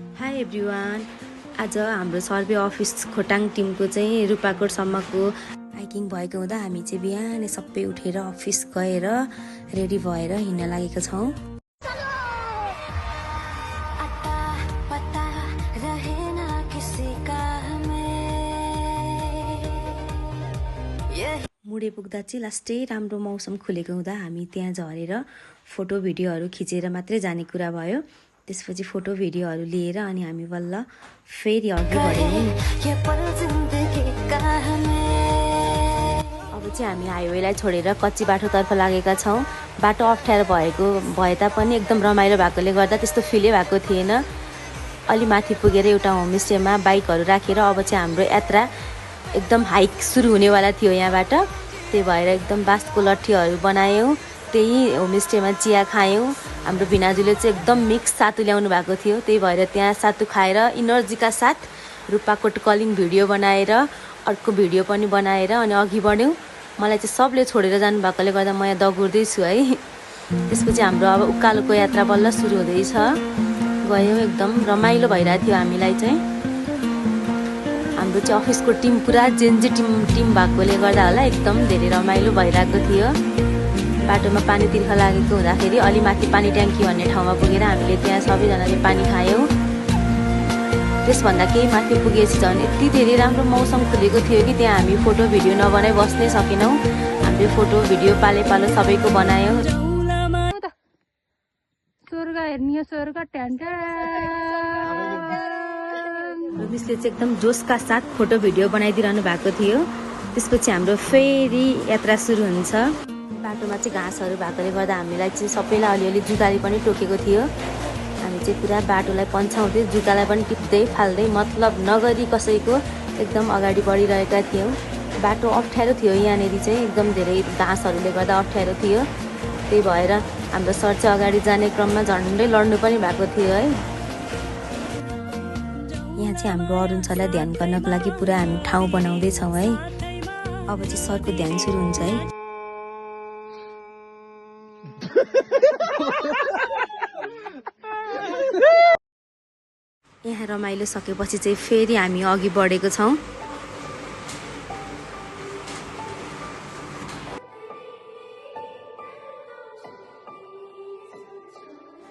High everyone, आज हाम्रो survey office Khotang टिमको चाहिँ रूपाकोटसम्मको हाइकिङ भएको हुँदा हामी चाहिँ बिहानै सबै उठेर अफिस गएर रेडी भएर हिँड्न लागेका छौँ। मुडे पुग्दा चाहिँ लास्टै राम्रो मौसम खुलेको हुँदा हामी त्यहाँ झरेर फोटो भिडियोहरू खिचेर मात्रै जाने कुरा भयो। त्यसपछि फोटो भिडियोहरू लिएर अनि हामी बल्ल फेरि अघि बढ्यौँ। अब चाहिँ हामी हाइवेलाई छोडेर कच्ची बाटोतर्फ लागेका छौँ। बाटो अप्ठ्यारो भए तापनि एकदम रमाइलो भएकोले गर्दा त्यस्तो फिलै भएको थिएन। अलि माथि पुगेर एउटा होमस्टेमा बाइकहरू राखेर अब चाहिँ हाम्रो यात्रा एकदम हाइक सुरु हुनेवाला थियो यहाँबाट। त्यही भएर एकदम बाँसको लट्ठीहरू बनायौँ, त्यही होमस्टेमा चिया खायौँ। हाम्रो भिनाजुले चाहिँ एकदम मिक्स सातु ल्याउनु भएको थियो, त्यही भएर त्यहाँ सातु खाएर इनर्जीका साथ रूपाकोट कलिङ भिडियो बनाएर अर्को भिडियो पनि बनाएर अनि अघि बढ्यौँ। मलाई चाहिँ सबले छोडेर जानु भएकोले गर्दा म यहाँ दगुर्दैछु है। त्यसपछि हाम्रो अब उकालोको यात्रा बल्ल सुरु हुँदैछ। गयौँ, एकदम रमाइलो भइरहेको थियो हामीलाई चाहिँ। हाम्रो चाहिँ अफिसको टिम पुरा जेन्जी टिम भएकोले गर्दा होला एकदम धेरै रमाइलो भइरहेको थियो। बाटोमा पानी तिर्खा लागेको हुँदाखेरि अलि माथि पानी ट्याङ्की भन्ने ठाउँमा पुगेर हामीले त्यहाँ सबैजनाले पानी खायौँ। त्यसभन्दा केही माथि पुगेपछि झन् यति धेरै राम्रो मौसम खुलेको थियो कि त्यहाँ हामी फोटो भिडियो नबनाइ बस्नै सकेनौँ। हामीले फोटो भिडियो पालो सबैको बनायौँ। मिसले चाहिँ एकदम जोसका साथ फोटो भिडियो बनाइदिइरहनु भएको थियो। त्यसपछि हाम्रो फेरि यात्रा सुरु हुन्छ। बाटोमा चाहिँ घाँसहरू भएकोले गर्दा हामीलाई चाहिँ सबैलाई अलिअलि जुकाले पनि टोकेको थियो। हामी चाहिँ पुरा बाटोलाई पन्छाउँदै जुकालाई पनि टिप्दै फाल्दै मतलब नगरी कसैको एकदम अगाडि बढिरहेका थियौँ। बाटो अप्ठ्यारो थियो, यहाँनिर चाहिँ एकदम धेरै घाँसहरूले गर्दा अप्ठ्यारो थियो। त्यही भएर हाम्रो सर चाहिँ अगाडि जाने क्रममा झन्डै लड्नु पनि भएको थियो है। यहाँ चाहिँ हाम्रो अरुण सरलाई ध्यान गर्नको लागि पुरा हामी ठाउँ बनाउँदैछौँ है। अब चाहिँ सरको ध्यान सुरु हुन्छ है। यहाँ रमाइलो सकेपछि चाहिँ फेरि हामी अघि बढेको छौँ।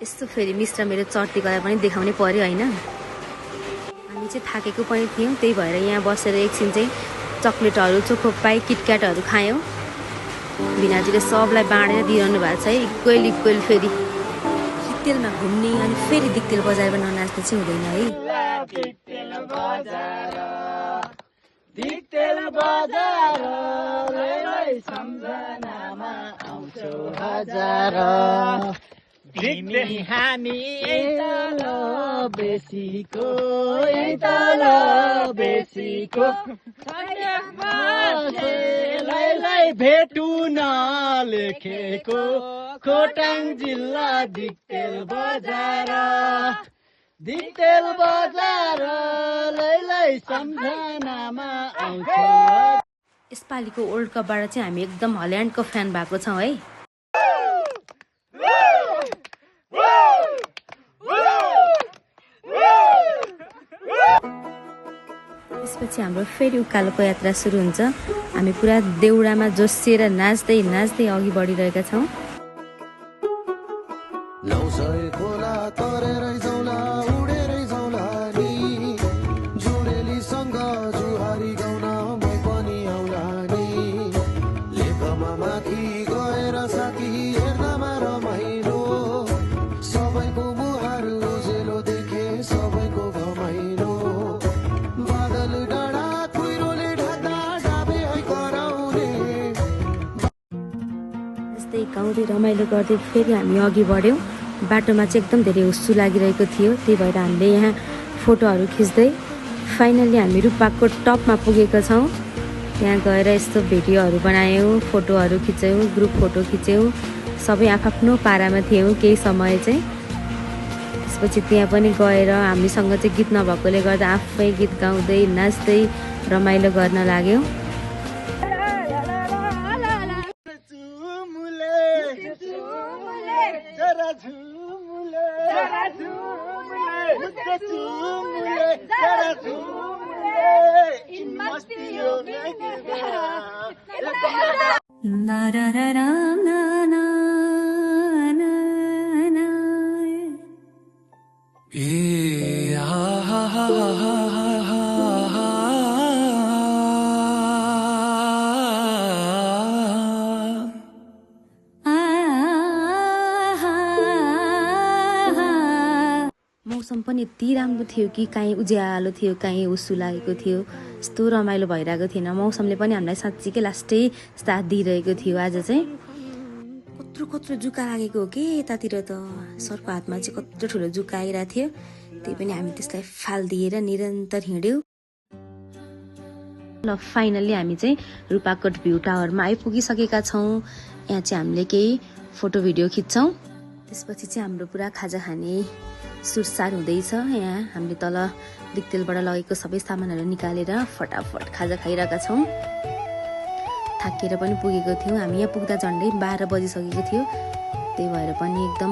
यस्तो फेरि मिस र मेरो चर्ती गरा पनि देखाउनै पर्यो होइन। हामी चाहिँ थाकेको पनि थियौँ, त्यही भएर यहाँ बसेर एकछिन चाहिँ चक्लेटहरू, चोखोपाई, किटक्याटहरू खायौँ। भिनाजुले सबलाई बाँडेर दिइरहनु भएको छ है। इक्वेल फेरि दिक्तेलमा घुम्ने अनि फेरि दिक्तेल बजारमा ननाच्ने चाहिँ हुँदैन है। हामी बेसीको भेटु नलेखेको खोटाङ जिल्ला दिक्तेल बजार लै सम्झनामा आउँछ। यसपालिको वर्ल्ड कपबाट चाहिँ हामी एकदम हल्यान्डको फ्यान भएको छौँ है। त्यसपछि हाम्रो फेरि उकालोको यात्रा सुरु हुन्छ। हामी पुरा देउडामा जोसिएर नाच्दै अघि बढिरहेका छौँ। गाउँदै रमाइलो गर्दै फेरि हामी अघि बढ्यौँ। बाटोमा चाहिँ एकदम धेरै हुस्सु लागिरहेको थियो, त्यही भएर हामीले यहाँ फोटोहरू खिच्दै फाइनल्ली हामी रूपाकोट टपमा पुगेका छौँ। त्यहाँ गएर यस्तो भिडियोहरू बनायौँ, फोटोहरू खिच्यौँ, ग्रुप फोटो खिच्यौँ। सबै आफ्नो पारामा थियौँ केही समय चाहिँ। त्यसपछि त्यहाँ पनि गएर हामीसँग चाहिँ गीत नभएकोले गर्दा आफै गीत गाउँदै नाच्दै रमाइलो गर्न लाग्यौँ। झुमुले जरा झुमुले इन मस्तियों में गिर गया ना रा रा रा ना ना ना ना ए हा हा हा हा हा हा मौसम पनि यति राम्रो थियो कि काहीँ उज्यालो थियो काहीँ उसु लागेको थियो यस्तो रमाइलो भइरहेको थिएन मौसमले पनि हामीलाई साँच्चीकै लास्टै साथ दिइरहेको थियो आज चाहिँ कत्रो कत्रो जुका लागेको हो कि यतातिर त सरको हातमा चाहिँ कत्रो ठुलो जुका आइरहेको थियो त्यही पनि हामी त्यसलाई फालिदिएर निरन्तर हिँड्यौँ ल फाइनल्ली हामी चाहिँ रूपाकोट भ्यू टावरमा आइपुगिसकेका छौँ यहाँ चाहिँ हामीले केही फोटो भिडियो खिच्छौँ त्यसपछि चाहिँ हाम्रो पुरा खाजा खाने सुरसार हुँदैछ यहाँ हामीले तल दिक्तेलबाट लगेको सबै सामानहरू निकालेर फटाफट खाजा खाइरहेका छौँ थाकेर पनि पुगेको थियौँ हामी यहाँ पुग्दा झन्डै 12 बजिसकेको थियो त्यही भएर पनि एकदम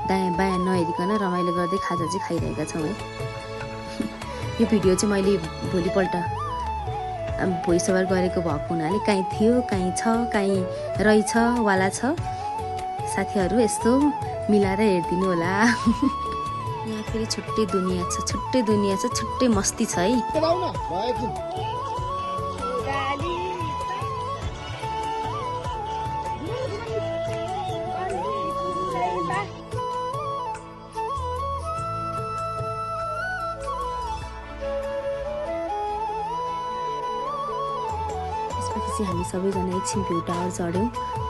दायाँ बायाँ नहेरिकन रमाइलो गर्दै खाजा चाहिँ खाइरहेका छौँ है यो भिडियो चाहिँ मैले भोलिपल्ट भोइस ओभर गरेको भएको हुनाले काहीँ थियो काहीँ छ काहीँ रहेछ वाला छ साथीहरू यस्तो मिलाएर हेरिदिनु होला यहाँ फेरि छुट्टै दुनियाँ छ छुट्टै मस्ती छ है त्यसपछि हामी सबैजना एकछिन भ्यू टावर चढ्यौँ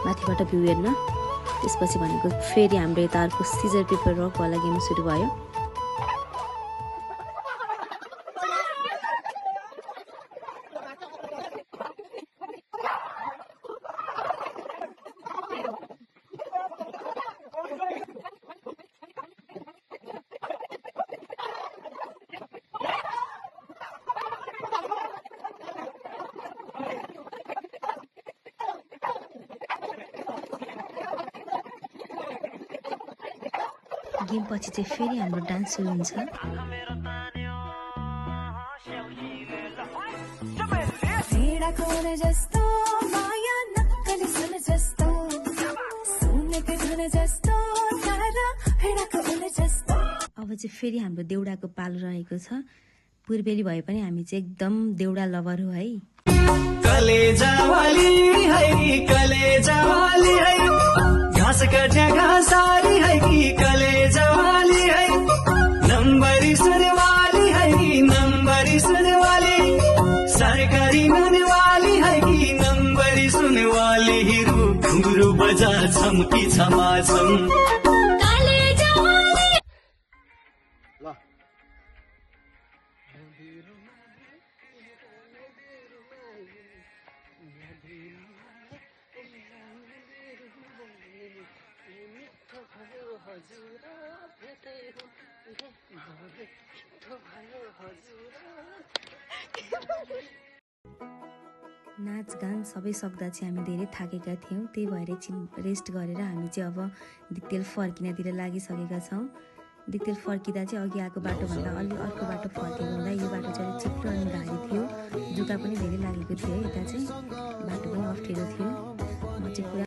माथिबाट भ्यू हेर्न त्यसपछि भनेको फेरि हाम्रो यता अर्को सिजर पेपर रकवाला गेम सुरु भयो गेम पछि चाहिँ फेरि हाम्रो डान्स सुरु हुन्छ अब चाहिँ फेरि हाम्रो देउडाको पालो रहेको छ पूर्वेली भए पनि हामी चाहिँ एकदम देउडा लभर हो है कलेजावाली है घाँस कट्या घाँसाली है कि कलेजावाली है नम्बरी सुनवाली है कि नम्बरी सुनवाली सरकारी नुनवाली है कि नम्बरी सुनवाली हिरू घुङ्गरु बजा छम्की छमाछम नाचगान सबै सक्दा चाहिँ हामी धेरै थाकेका थियौँ त्यही भएर एकछिन रेस्ट गरेर हामी चाहिँ अब दिक्तेल फर्किनतिर लागिसकेका छौँ दिक्तेल फर्किँदा चाहिँ अघि आएको बाटोभन्दा अलि अर्को बाटो फर्केको हुँदा यो बाटो चाहिँ चिप्लो अनि भारी थियो जुका पनि धेरै लागेको थियो यता चाहिँ बाटो पनि अप्ठ्यारो थियो म चाहिँ पुरा